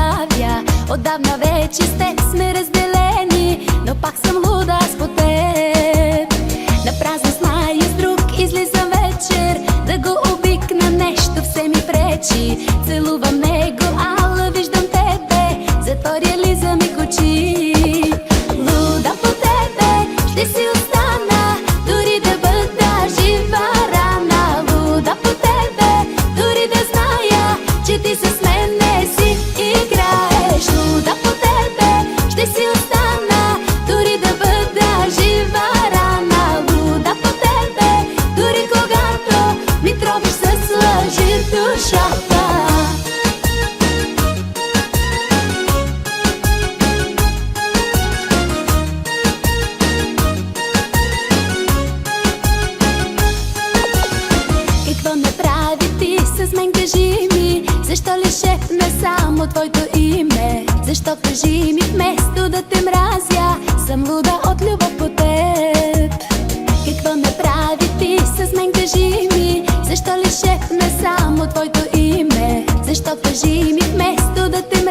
забравя. Отдавна вече с теб сме разделени, но пак съм луда аз по теб. Напразно зная с друг излизам вечер, да го обикна нещо все ми пречи. Целувам него, ала виждам тебе, затворя ли за миг очи. Луда по тебе, ще си остана, дори да бъда жива рана. Луда по тебе, дори да зная, че ти с мен не си играеш. Луда по тебе, ще си остана, дори да бъда жива рана. Луда по тебе, дори когато ми тровиш с лъжи душата. Какво направи ти с мен, кажи ми? Защо ли шепна само твоето име? Защо, кажи ми, вместо да те мразя, съм луда от любов по теб? Какво направи ти с мен, кажи ми? Защо ли шепна само твоето име? Защо, кажи ми, вместо да те